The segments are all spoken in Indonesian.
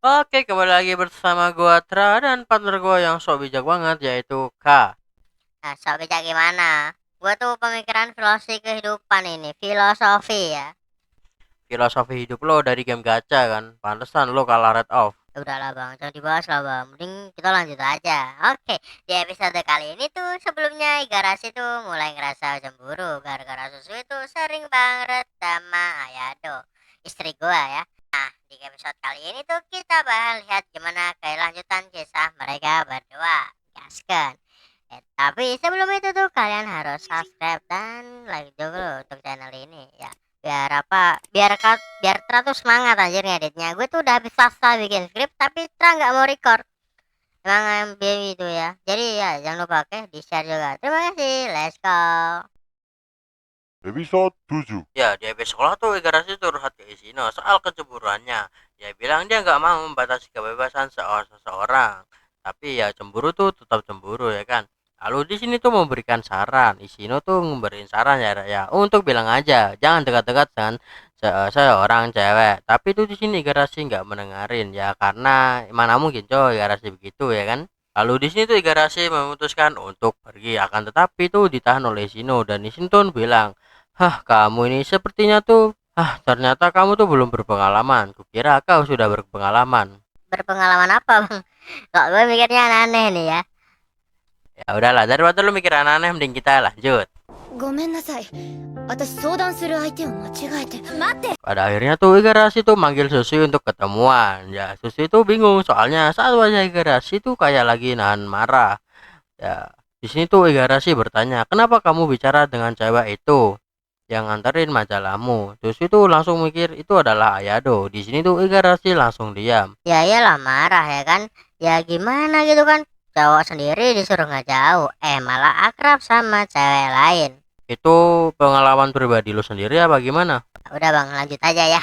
Oke, kembali lagi bersama gua Tra dan partner gua yang sok bijak banget yaitu K. Nah, sok bijak gimana? Gua tuh pemikiran filosofi kehidupan ini, filosofi ya. Filosofi hidup lo dari game gacha kan. Pantesan lo kalah Red Off. Udahlah bang, jangan dibahas lah bang. Mending kita lanjut aja. Oke, di episode kali ini tuh sebelumnya Igarashi tuh mulai ngerasa cemburu gara-gara Susu itu sering banget sama Ayado, istri gua ya. Nah, di episode kali ini tuh kita bakal lihat gimana kelanjutan kisah mereka berdua. Gaskan. Tapi sebelum itu tuh kalian harus subscribe dan like dulu untuk channel ini ya. Biar apa? Biar Tra tuh semangat anjir ngeditnya. Gue tuh udah habis selesai bikin skrip tapi Tra nggak mau record. Emang ambil itu ya. Jadi ya jangan lupa oke di share juga. Terima kasih. Let's go. Episode 7. Ya, di episode sekolah tuh Igarashi curhat ke Ishino soal kecemburuannya. Dia bilang dia nggak mau membatasi kebebasan seseorang. Tapi ya cemburu tuh tetap cemburu ya kan. Lalu di sini tuh memberikan saran. Ishino tuh memberikan saran ya untuk bilang aja jangan dekat-dekat dengan seorang cewek. Tapi tuh di sini Igarashi nggak mendengarin ya karena mana mungkin coy Igarashi begitu ya kan. Lalu di sini tuh Igarashi memutuskan untuk pergi, akan tetapi tuh ditahan oleh Ishino dan Ishino tuh bilang, "Hah, kamu ini sepertinya tuh, ternyata kamu tuh belum berpengalaman. Kukira kau sudah berpengalaman." Berpengalaman apa bang? Kok gue mikirnya aneh nih ya. Ya udahlah, daripada lu mikir aneh-aneh mending kita lanjut. ごめんなさい。私相談する相手を間違えて。待って。 Pada akhirnya tuh Igarashi tuh manggil Susui untuk ketemuan. Ya, Susui tuh bingung soalnya saat wajah Igarashi tuh kayak lagi nahan marah. Ya, di sini tuh Igarashi bertanya, "Kenapa kamu bicara dengan cewek itu yang nganterin majalahmu?" Susui tuh langsung mikir itu adalah Ayado. Di sini tuh Igarashi langsung diam. Ya iyalah marah ya kan. Ya gimana gitu kan. Cowok sendiri disuruh nggak jauh. Malah akrab sama cewek lain. Itu pengalaman pribadi lu sendiri apa gimana? Udah bang lanjut aja ya.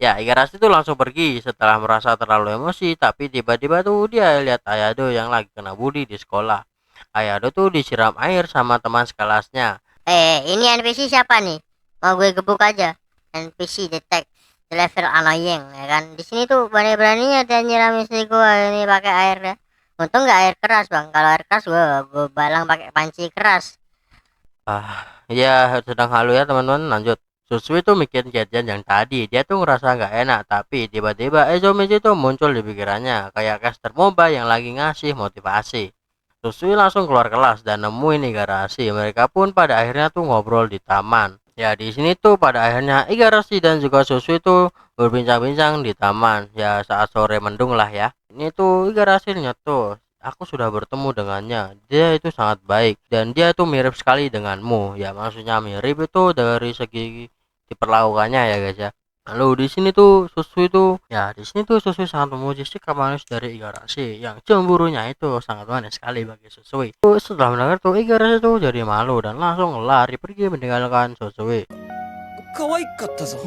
Ya, Igarashi itu langsung pergi setelah merasa terlalu emosi, tapi tiba-tiba tuh dia lihat Ayado yang lagi kena bully di sekolah. Ayado tuh disiram air sama teman sekelasnya. Ini NPC siapa nih? Mau gue gebuk aja. NPC detect the level annoying ya kan. Di sini tuh berani-beraninya dia nyiram istri gue ini pakai air ya. Untung nggak air keras bang. Kalau air keras gue balang pakai panci keras. Ya sedang halu ya teman-teman, lanjut. Susui tuh mikir kejadian yang tadi, dia tuh ngerasa nggak enak, tapi tiba-tiba Ezomichi tuh muncul di pikirannya, kayak caster MOBA yang lagi ngasih motivasi. Susui langsung keluar kelas dan nemuin Igarashi. Mereka pun pada akhirnya tuh ngobrol di taman. Ya di sini tuh pada akhirnya Igarashi dan juga Susui tuh berbincang-bincang di taman. Ya saat sore mendung lah ya. Ini tuh Igarashi nyetuh. Aku sudah bertemu dengannya. Dia itu sangat baik dan dia tuh mirip sekali denganmu. Ya maksudnya mirip itu dari segi diperlakukannya ya guys ya. Lalu di sini tuh Susu itu ya di sini tuh Susu sangat memuji sikap manis dari Igarashi yang cemburunya itu sangat manis sekali bagi Susui. Setelah mendengar tuh Igarashi tuh jadi malu dan langsung lari pergi meninggalkan Susui. 可愛かったぞ。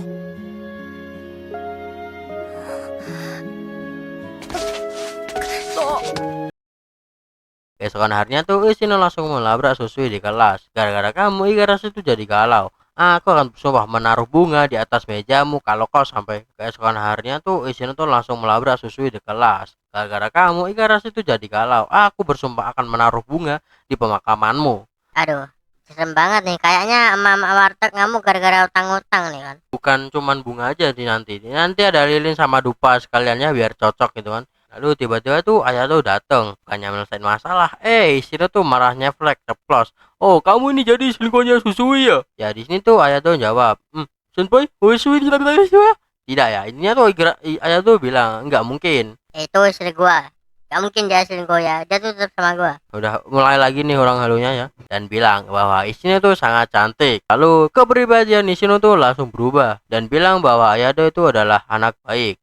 Keesokan harinya tuh Ishino langsung melabrak Susui di kelas. Gara-gara kamu Igarashi itu jadi galau. Aku akan sumpah menaruh bunga di atas mejamu kalau kau sampai. Keesokan harinya tuh Ishino tuh langsung melabrak Susui di kelas. Gara-gara kamu Igarashi itu jadi galau. Aku bersumpah akan menaruh bunga di pemakamanmu. Aduh, serem banget nih. Kayaknya emak-emak warteg ngamuk gara-gara utang-utang nih kan. Bukan cuman bunga aja di nanti. Nanti ada lilin sama dupa sekaliannya biar cocok gitu kan. Lalu tiba-tiba tuh ayah tuh dateng, bukannya menyelesaikan masalah. Ishino tuh marahnya flag ceplos. "Oh, kamu ini jadi selingkuhnya Susui ya?" Ya di sini tuh ayah tuh jawab, "Senpai, Susui tidak bisa." Tidak ya, ininya tuh ayah tuh bilang, "Nggak mungkin." Itu istri gua. Gak mungkin dia selingkuh ya. Dia tuh tetap sama gua. Udah mulai lagi nih orang halunya ya. Dan bilang bahwa Ishino tuh sangat cantik. Lalu kepribadian Ishino tuh langsung berubah. Dan bilang bahwa Ayado itu adalah anak baik.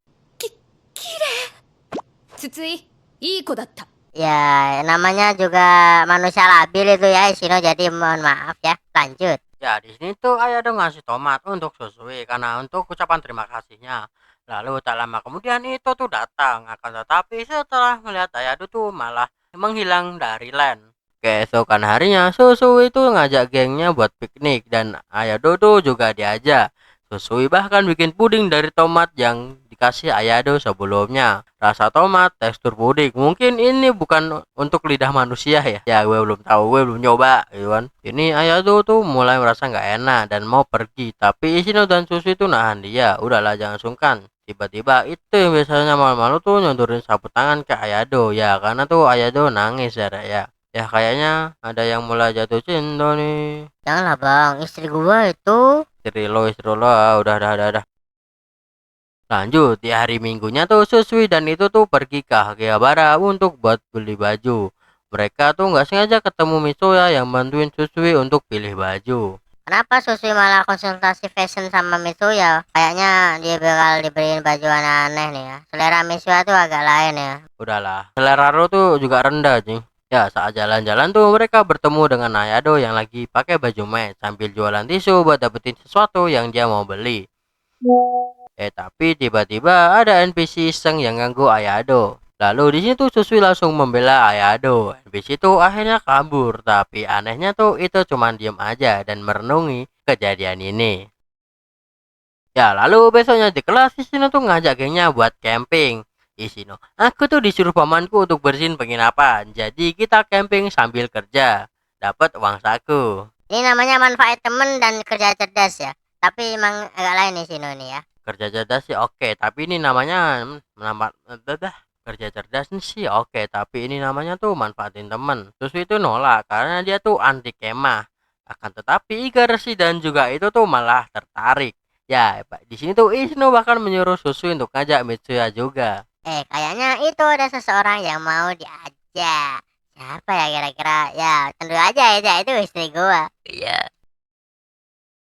筒井、いい子だった。Ya, namanya juga manusia labil itu ya, Ishino. Jadi mohon maaf ya. Lanjut. Ya di sini tuh Ayado ngasih tomat untuk Susui karena untuk ucapan terima kasihnya. Lalu tak lama kemudian itu tuh datang. Akan tetapi setelah melihat Ayado tuh malah menghilang dari land. Keesokan harinya Susui itu ngajak gengnya buat piknik dan Ayado tuh juga diajak. Susui bahkan bikin puding dari tomat yang dikasih Ayado sebelumnya. Rasa tomat, tekstur puding. Mungkin ini bukan untuk lidah manusia ya. Ya gue belum tahu, gue belum nyoba gitu kan. Ini Ayado tuh mulai merasa nggak enak dan mau pergi. Tapi Ishino dan Susui itu nahan dia. Udahlah jangan sungkan. Tiba-tiba itu yang biasanya malu-malu tuh nyontorin sapu tangan ke Ayado. Ya karena tuh Ayado nangis ya Rek, ya. Ya kayaknya ada yang mulai jatuh cinta nih. Janganlah bang, istri gua itu. Istri lo, udah. Lanjut, di hari Minggunya tuh Susui dan itu tuh pergi ke Akihabara untuk buat beli baju. Mereka tuh nggak sengaja ketemu Mitsuya yang bantuin Susui untuk pilih baju. Kenapa Susui malah konsultasi fashion sama Mitsuya? Kayaknya dia bakal dibeliin baju aneh-aneh nih ya. Selera Mitsuya tuh agak lain ya. Udahlah, selera Ro tuh juga rendah sih. Ya, saat jalan-jalan tuh mereka bertemu dengan Ayado yang lagi pakai baju match sambil jualan tisu buat dapetin sesuatu yang dia mau beli. Tapi tiba-tiba ada NPC iseng yang ganggu Ayado. Lalu di situ Susui langsung membela Ayado. NPC itu akhirnya kabur, tapi anehnya tuh itu cuma diem aja dan merenungi kejadian ini. Ya, lalu besoknya di kelas Ishino tuh ngajak gengnya buat camping. Ishino, aku tuh disuruh pamanku untuk bersihin penginapan. Jadi kita camping sambil kerja. Dapat uang saku. Ini namanya manfaat temen dan kerja cerdas ya. Tapi emang agak lain nih Sino nih ya. Kerja cerdas sih oke, tapi ini namanya kerja cerdas sih oke, tapi ini namanya tuh manfaatin temen. Terus itu nolak karena dia tuh anti kemah. Akan tetapi Igarashi dan juga itu tuh malah tertarik. Ya, di sini tuh Ishino bahkan menyuruh Susui untuk ngajak Mitsuya juga. Kayaknya itu ada seseorang yang mau diajak. Siapa ya kira-kira? Ya, tentu aja itu istri gua. Iya.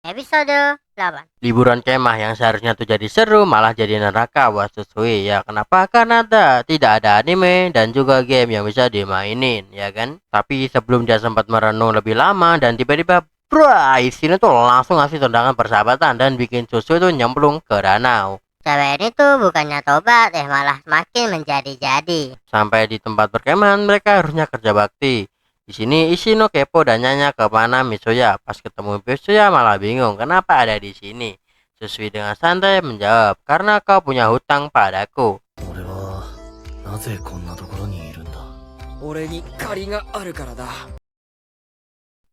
Episode 8. Liburan kemah yang seharusnya tuh jadi seru malah jadi neraka buat Susui. Ya kenapa? Karena tidak ada anime dan juga game yang bisa dimainin, ya kan? Tapi sebelum dia sempat merenung lebih lama dan tiba-tiba Ishino tuh langsung ngasih tendangan persahabatan dan bikin Susui tuh nyemplung ke danau. Cewek ini tuh bukannya tobat malah makin menjadi-jadi. Sampai di tempat perkemahan mereka harusnya kerja bakti. Di sini Ishino kepo dan nanya kemana Mitsuya. Pas ketemu Mitsuya malah bingung kenapa ada di sini. Susui dengan santai menjawab, karena kau punya hutang padaku. 俺はなぜこんなところにいるんだ。俺に借りがあるからだ。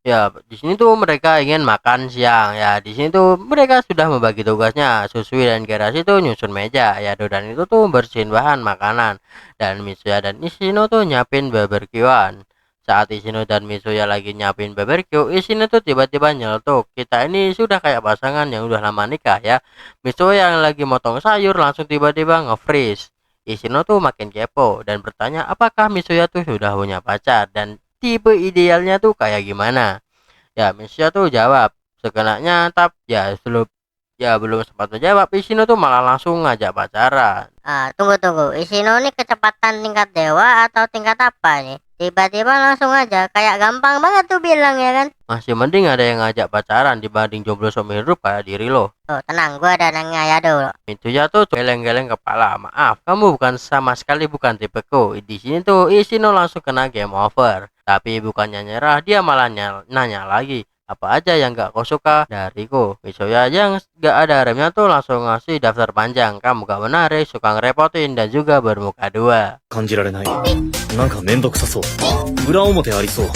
Ya, di sini tuh mereka ingin makan siang. Ya, di sini tuh mereka sudah membagi tugasnya. Susui dan Igarashi tuh nyusun meja. Ya, dan itu tuh bersihin bahan makanan. Dan Mitsuya dan Ishino tuh nyiapin barbekyuan. Saat Ishino dan Mitsuya lagi nyiapin barbeque, Ishino tuh tiba-tiba nyeletuk. Kita ini sudah kayak pasangan yang udah lama nikah ya. Mitsuya yang lagi motong sayur langsung tiba-tiba nge-freeze. Ishino tuh makin kepo dan bertanya apakah Mitsuya tuh sudah punya pacar dan tipe idealnya tuh kayak gimana. Ya, Mitsuya tuh jawab sekenanya, belum sempat menjawab, Ishino tuh malah langsung ngajak pacaran. Tunggu. Ishino nih kecepatan tingkat dewa atau tingkat apa nih? Tiba-tiba langsung aja, kayak gampang banget tuh bilang ya kan? Masih mending ada yang ngajak pacaran dibanding jomblo seumur hidup kayak diri lo. Oh, tenang, gua ada nanya ya dulu. Mitsuya tuh geleng-geleng kepala. Maaf, kamu bukan sama sekali bukan tipeku. Di sini tuh Ishino langsung kena game over. Tapi bukannya nyerah, dia malah nanya lagi. Apa aja yang gak kau suka dariku? Mitsuya yang gak ada remnya tuh langsung ngasih daftar panjang. Kamu gak menarik, suka ngerepotin, dan juga bermuka dua. 感じられない。なんかめんどくさそう。裏表ありそう。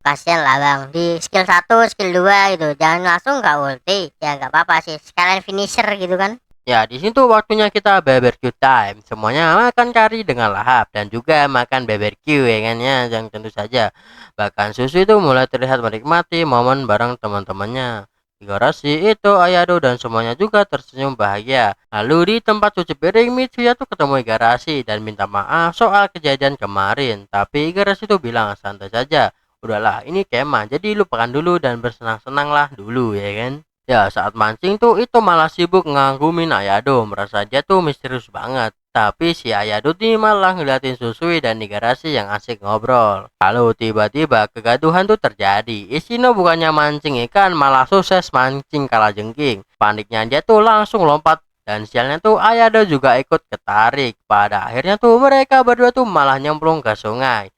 Kasian lah bang, di skill 1, skill 2 gitu. Jangan langsung gak ulti. Ya gak apa-apa sih, sekalian finisher gitu kan. Ya, di situ waktunya kita barbecue time. Semuanya makan kari dengan lahap dan juga makan barbecue ya kan ya, yang tentu saja. Bahkan Susu itu mulai terlihat menikmati momen bareng teman-temannya. Igarashi, itu Ayado dan semuanya juga tersenyum bahagia. Lalu di tempat cuci piring, Mitsuya tuh ketemu Igarashi dan minta maaf soal kejadian kemarin. Tapi Igarashi tuh bilang santai saja. Udahlah, ini kemah, jadi lupakan dulu dan bersenang-senanglah dulu ya kan. Ya, saat mancing tuh itu malah sibuk ngagumin Ayado, merasa dia tuh misterius banget. Tapi si Ayado nih malah ngeliatin Susui dan Igarashi yang asik ngobrol. Lalu tiba-tiba kegaduhan tuh terjadi. Ishino bukannya mancing ikan, malah sukses mancing kalajengking. Paniknya dia tuh langsung lompat. Dan sialnya tuh Ayado juga ikut ketarik. Pada akhirnya tuh mereka berdua tuh malah nyemplung ke sungai.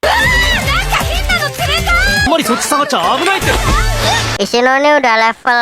あんまりそっち下がっちゃ危ないって。Ishino ini udah level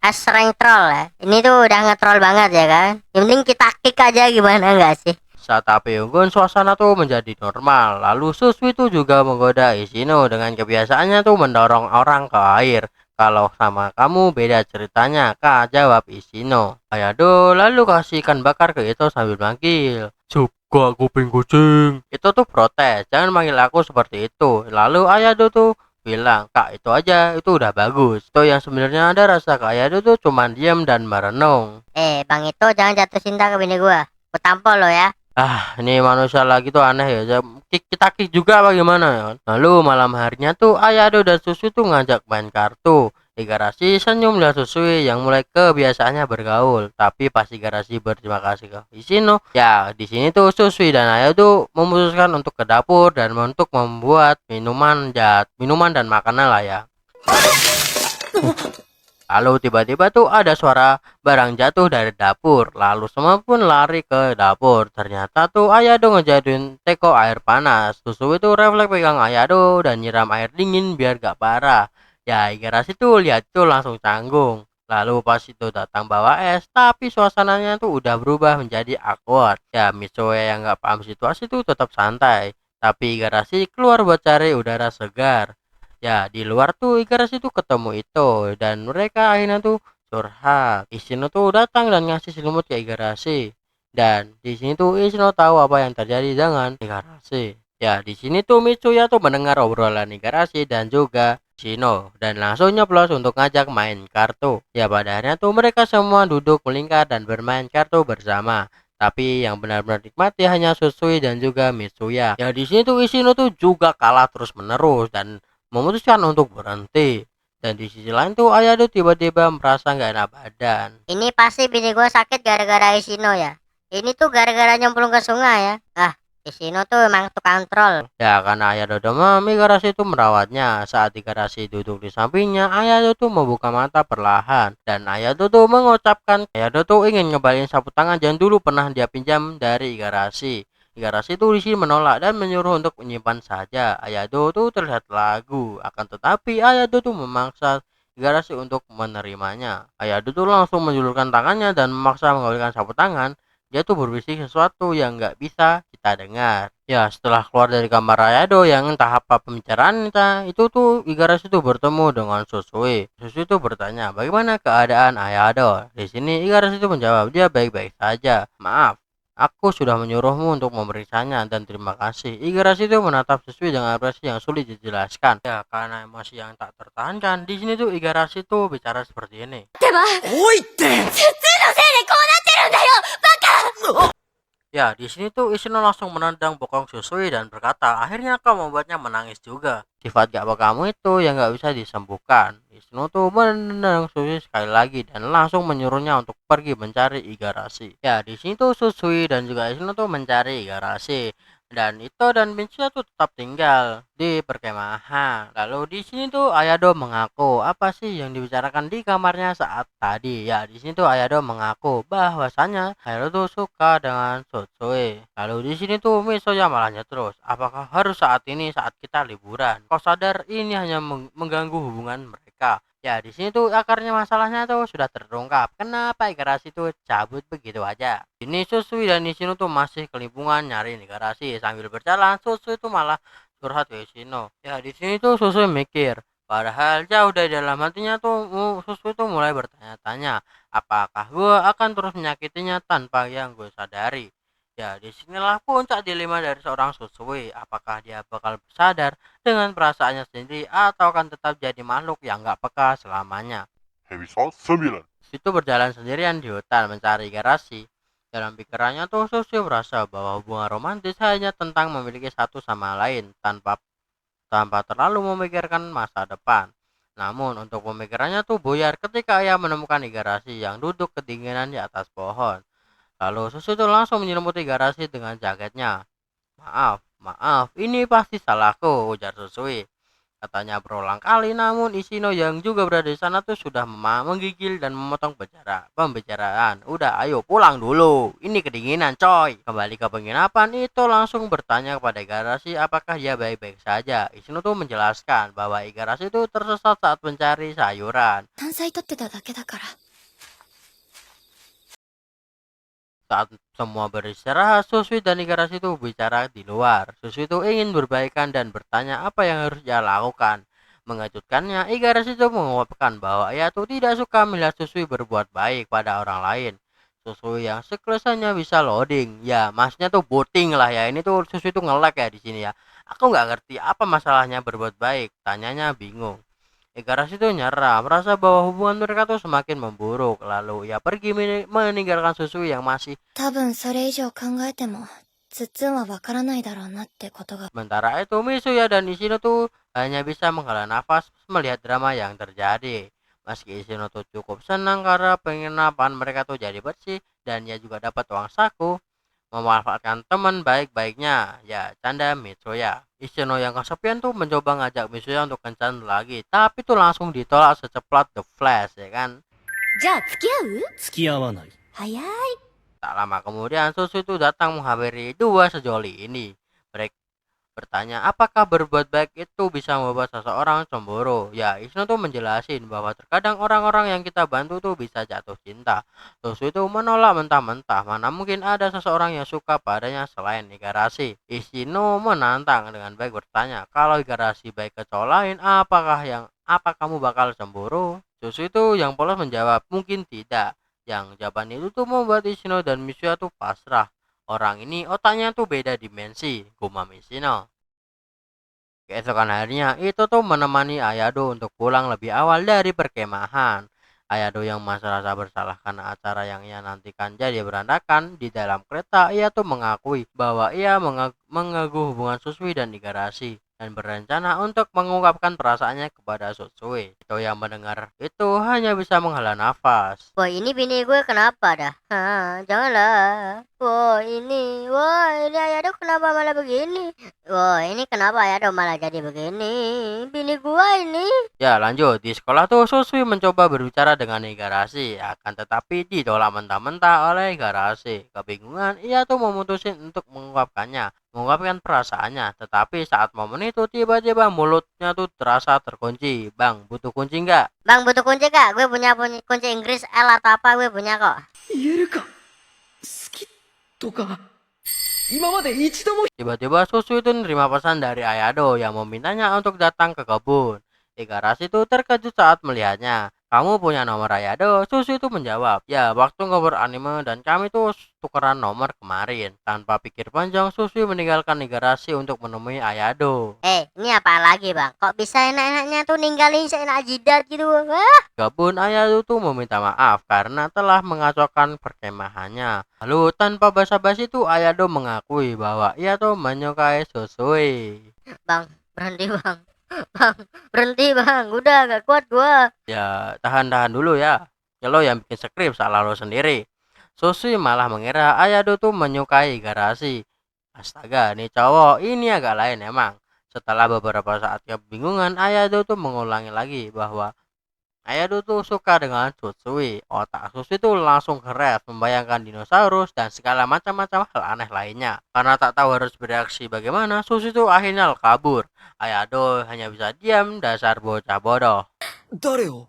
S rank troll ya. Ini tuh udah nge-troll banget ya kan. Yang penting kita kick aja, gimana nggak sih? Saat api unggun, suasana tuh menjadi normal. Lalu Susui tuh juga menggoda Ishino dengan kebiasaannya tuh mendorong orang ke air. Kalau sama kamu beda ceritanya, Kak, jawab Ishino. Ayado lalu kasih ikan bakar ke Ito sambil manggil. Suka kuping kucing. Itu tuh protes, jangan manggil aku seperti itu. Lalu Ayado tuh bilang, Kak, itu aja, itu udah bagus. Itu yang sebenarnya ada rasa ke Ayado tuh cuman diam dan merenung. Bang itu jangan jatuh cinta ke bini gua. Gua tampol lo ya. Ini manusia lagi tuh aneh ya. Kita kick juga bagaimana ya kan? Lalu malam harinya tuh Ayado dan Susui tuh ngajak main kartu. Igarashi senyum lihat Susui yang mulai kebiasaannya bergaul. Tapi pas Igarashi berterima kasih ke Ishino, ya di sini tuh Susui dan Ayado tuh memutuskan untuk ke dapur dan untuk membuat minuman dan makanan lah ya. Lalu tiba-tiba tuh ada suara barang jatuh dari dapur. Lalu semua pun lari ke dapur. Ternyata tuh Ayado ngejadiin teko air panas. Susu itu refleks pegang Ayado dan nyiram air dingin biar gak parah. Ya Igarashi tuh lihat tuh langsung canggung. Lalu pas itu datang bawa es, tapi suasananya tuh udah berubah menjadi awkward. Ya Mitsuya yang gak paham situasi tuh tetap santai. Tapi Igarashi keluar buat cari udara segar. Ya, di luar tuh Igarashi tuh ketemu itu dan mereka akhirnya tuh curhat. Ishino tuh datang dan ngasih selimut ke Igarashi. Dan di sini tuh Ishino tahu apa yang terjadi dengan Igarashi. Ya, di sini tuh Mitsuya tuh mendengar obrolan Igarashi dan juga Shino dan langsung nyeplos untuk ngajak main kartu. Ya, pada akhirnya tuh mereka semua duduk melingkar dan bermain kartu bersama. Tapi yang benar-benar nikmati hanya Susui dan juga Mitsuya. Ya di sini tuh Ishino tuh juga kalah terus menerus dan memutuskan untuk berhenti. Dan di sisi lain tuh Ayado tiba-tiba merasa nggak enak badan. Ini pasti bini gua sakit gara-gara Ishino ya. Ini tuh gara-gara nyemplung ke sungai ya. Ishino tuh emang tukang troll. Ya karena Ayado demam, Igarashi itu merawatnya. Saat Igarashi duduk di sampingnya, Ayado tuh membuka mata perlahan. Dan Ayado tuh mengucapkan, Ayado tuh ingin ngebalin sapu tangan yang dulu pernah dia pinjam dari Igarashi. Igarashi tuh di sini menolak dan menyuruh untuk menyimpan saja. Ayado tuh terlihat lagu, akan tetapi Ayado tuh memaksa Igarashi untuk menerimanya. Ayado tuh langsung menjulurkan tangannya dan memaksa mengembalikan sapu tangan. Dia tuh berbisik sesuatu yang nggak bisa kita dengar. Ya, setelah keluar dari kamar Ayado yang entah apa pembicaraan itu tuh Igarashi tuh bertemu dengan Susui. Susui tuh bertanya, bagaimana keadaan Ayado? Di sini Igarashi tuh menjawab, dia baik-baik saja. Maaf, aku sudah menyuruhmu untuk memeriksanya dan terima kasih. Igarashi tuh menatap Susui dengan ekspresi yang sulit dijelaskan. Ya, karena emosi yang tak tertahankan, di sini tuh Igarashi tuh bicara seperti ini. おいって Ya, di sini tuh Ishino langsung menendang bokong Susui dan berkata, akhirnya kau membuatnya menangis juga. Sifat gak apa kamu itu yang gak bisa disembuhkan. Ishino tuh menendang Susui sekali lagi dan langsung menyuruhnya untuk pergi mencari Igarashi. Ya, di sini tuh Susui dan juga Ishino tuh mencari Igarashi. Dan Ito dan Mitsuya tuh tetap tinggal di perkemahan. Lalu di sini tuh Ayado mengaku apa sih yang dibicarakan di kamarnya saat tadi. Ya di sini tuh Ayado mengaku bahwasanya Ayado tuh suka dengan Sotsue. Lalu di sini tuh Mitsuya malahnya terus. Apakah harus saat ini saat kita liburan? Kau sadar ini hanya mengganggu hubungan mereka. Ya di sini tuh akarnya masalahnya tuh sudah terungkap. Kenapa Igarashi tuh cabut begitu aja? Ini Susui dan Ishino tuh masih kelimpungan nyari Igarashi. Sambil berjalan Susui tuh malah curhat ke Ishino. Ya di sini tuh Susui mikir. Padahal jauh dari dalam hatinya tuh Susui tuh mulai bertanya-tanya, apakah gue akan terus menyakitinya tanpa yang gue sadari? Ya, disinilah puncak dilema dari seorang Susui. Apakah dia bakal sadar dengan perasaannya sendiri atau akan tetap jadi makhluk yang gak peka selamanya? Episode 9. Itu berjalan sendirian di hutan mencari Igarashi. Dalam pikirannya tuh Susui merasa bahwa hubungan romantis hanya tentang memiliki satu sama lain tanpa terlalu memikirkan masa depan. Namun untuk pemikirannya tuh buyar ketika ia menemukan Igarashi yang duduk kedinginan di atas pohon. Lalu Susu itu langsung menyelimuti Igarashi dengan jaketnya. Maaf, ini pasti salahku, ujar Susui. katanya berulang kali. Namun Ishino yang juga berada di sana tuh sudah menggigil dan memotong pembicaraan. Udah, ayo pulang dulu, ini kedinginan coy. Kembali ke penginapan, itu langsung bertanya kepada Igarashi apakah dia baik-baik saja. Ishino tuh menjelaskan bahwa Igarashi itu tersesat saat mencari sayuran. 山菜取ってただけだから。 Saat semua beristirahat, Susui dan Igarashi itu bicara di luar. Susui itu ingin berbaikan dan bertanya apa yang harus dia lakukan. Mengejutkannya, Igarashi itu mengungkapkan bahwa ia tuh tidak suka melihat Susui berbuat baik pada orang lain. Susui yang sekelesannya bisa loading, ya maksudnya tuh booting lah ya. Ini tuh Susui tuh nge-lag ya di sini ya. Aku nggak ngerti apa masalahnya berbuat baik. Tanyanya bingung. Igarashi itu nyerah, merasa bahwa hubungan mereka tuh semakin memburuk. Lalu ia pergi meninggalkan Susui yang masih. 多分それ以上考えても、つっつんはわからないだろうなってことが。 Sementara itu Mitsuya dan Ishino tuh hanya bisa menghela nafas melihat drama yang terjadi. Meski Ishino tuh cukup senang karena penginapan mereka tuh jadi bersih dan ia juga dapat uang saku, memanfaatkan teman baik-baiknya, ya canda Mitsuya. Ishino yang kesepian tuh mencoba ngajak Mitsuya untuk kencan lagi, tapi tuh langsung ditolak secepat The Flash ya kan. じゃあ付き合う？付き合わない。早い。 Tak lama kemudian Susu itu datang menghampiri dua sejoli ini. Mereka bertanya apakah berbuat baik itu bisa membuat seseorang cemburu. Ya, Ishino tuh menjelasin bahwa terkadang orang-orang yang kita bantu tuh bisa jatuh cinta. Susu itu menolak mentah-mentah, mana mungkin ada seseorang yang suka padanya selain Igarashi. Ishino menantang dengan baik bertanya, kalau Igarashi baik ke cowok lain, apa kamu bakal cemburu? Susu itu yang polos menjawab, mungkin tidak. Yang jawaban itu tuh membuat Ishino dan Mitsuya tuh pasrah. Orang ini otaknya tuh beda dimensi, gumam Ishino. Keesokan harinya, itu tuh menemani Ayado untuk pulang lebih awal dari perkemahan. Ayado yang masih rasa bersalah karena acara yang ia nantikan jadi berantakan. Di dalam kereta, ia tuh mengakui bahwa ia mengaguh hubungan Susui dan Igarashi dan berencana untuk mengungkapkan perasaannya kepada Susui. Itu yang mendengar itu hanya bisa menghela nafas. Wah, ini bini gue kenapa dah? Janganlah. Wah, ini Ayado kenapa malah begini? Wah, ini kenapa Ayado malah jadi begini? Bini gue ini. Ya lanjut, di sekolah tuh Susui mencoba berbicara dengan Igarashi, akan tetapi ditolak mentah-mentah oleh Igarashi. Kebingungan, ia tuh memutusin untuk mengungkapkan perasaannya. Tetapi saat momen itu tiba-tiba mulutnya tuh terasa terkunci. Bang, butuh kunci nggak? Bang, butuh kunci kak? Gue punya kunci Inggris L atau apa gue punya kok. 言えるか。好きとか。今まで一度も。 Tiba-tiba Susu itu menerima pesan dari Ayado yang memintanya untuk datang ke kebun. Igarashi itu terkejut saat melihatnya. Kamu punya nomor Ayado? Susu itu menjawab, ya waktu ngobrol anime dan kami tuh tukeran nomor kemarin. Tanpa pikir panjang, Susu meninggalkan Igarashi untuk menemui Ayado. Ini apa lagi bang? Kok bisa enak-enaknya tuh ninggalin seenak jidat gitu? Wah. Kebun Ayado tuh meminta maaf karena telah mengacaukan perkemahannya. Lalu tanpa basa-basi tuh Ayado mengakui bahwa ia tuh menyukai Susui. Bang, berhenti bang. Bang, berhenti bang. Udah gak kuat gua. Ya, tahan-tahan dulu ya. Ya lo yang bikin skrip, salah lo sendiri. Susui malah mengira Ayado tuh menyukai Igarashi. Astaga, nih cowok ini agak lain emang. Setelah beberapa saat kebingungan, Ayado tuh mengulangi lagi bahwa Ayado tuh suka dengan Susui. Otak Susui tuh langsung keras membayangkan dinosaurus dan segala macam-macam hal aneh lainnya. Karena tak tahu harus bereaksi bagaimana, Susui tuh akhirnya kabur. Ayado hanya bisa diam, dasar bocah bodoh. 誰を。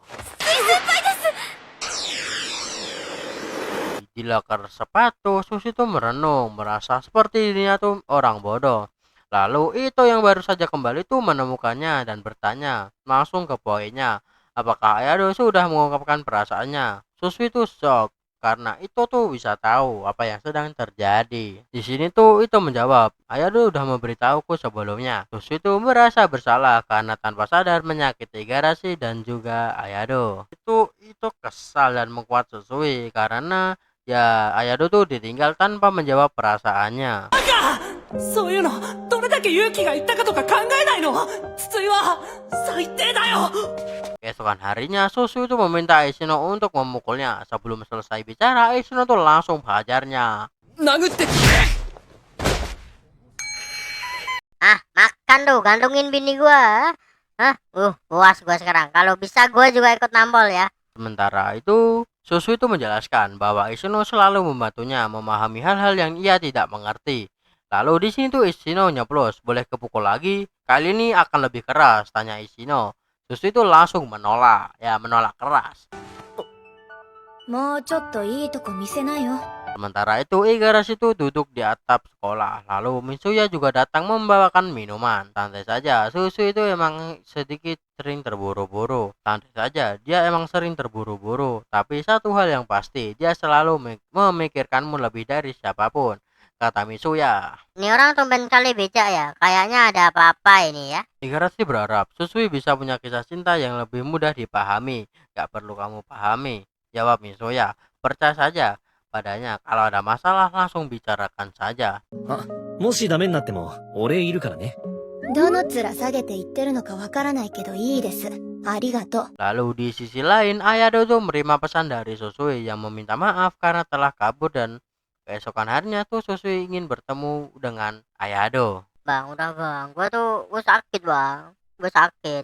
Di loker sepatu, Susi tuh merenung, merasa seperti dirinya tuh orang bodoh. Lalu itu yang baru saja kembali tuh menemukannya dan bertanya langsung ke poinnya. Apakah Ayado sudah mengungkapkan perasaannya? Susi tuh shock karena itu tuh bisa tahu apa yang sedang terjadi. Di sini tuh itu menjawab, Ayado udah memberitahuku sebelumnya. Susi tuh merasa bersalah karena tanpa sadar menyakiti Igarashi dan juga Ayado. Itu kesal dan mengkuat Susui karena ya Ayado tuh ditinggal tanpa menjawab perasaannya. そういうのどれだけ勇気がいったかとか考えないの。筒井は最低だよ。 Keesokan harinya Susu itu meminta Ishino untuk memukulnya. Sebelum selesai bicara, Ishino tuh langsung menghajarnya. 殴って。 Makan tuh, gantungin bini gua. Hah? Puas gua sekarang. Kalau bisa gua juga ikut nampol ya. Sementara itu, Susu itu menjelaskan bahwa Ishino selalu membantunya memahami hal-hal yang ia tidak mengerti. Lalu di sini tuh Ishino nyeplos, boleh kepukul lagi? Kali ini akan lebih keras, tanya Ishino. Susu itu langsung menolak, menolak keras. もうちょっといいとこ見せなよ。 Sementara itu Igarashi itu duduk di atap sekolah. Lalu Mitsuya juga datang membawakan minuman. Santai saja, Susu itu emang sedikit sering terburu-buru. Santai saja, dia emang sering terburu-buru. Tapi satu hal yang pasti, dia selalu memikirkanmu lebih dari siapapun, kata Mitsuya. Ini orang tumben kali becak ya. Kayaknya ada apa-apa ini ya. Igarashi berharap Susui bisa punya kisah cinta yang lebih mudah dipahami. Gak perlu kamu pahami, jawab Mitsuya. Percaya saja padanya, kalau ada masalah langsung bicarakan saja. もしダメになっても、俺いるからね。どの面下げて言ってるのかわからないけどいいです。ありがとう。 Lalu di sisi lain, Ayado tuh menerima pesan dari Susui yang meminta maaf karena telah kabur, dan keesokan harinya tuh Susui ingin bertemu dengan Ayado. Bang, udah bang. Gua sakit bang. Gua sakit.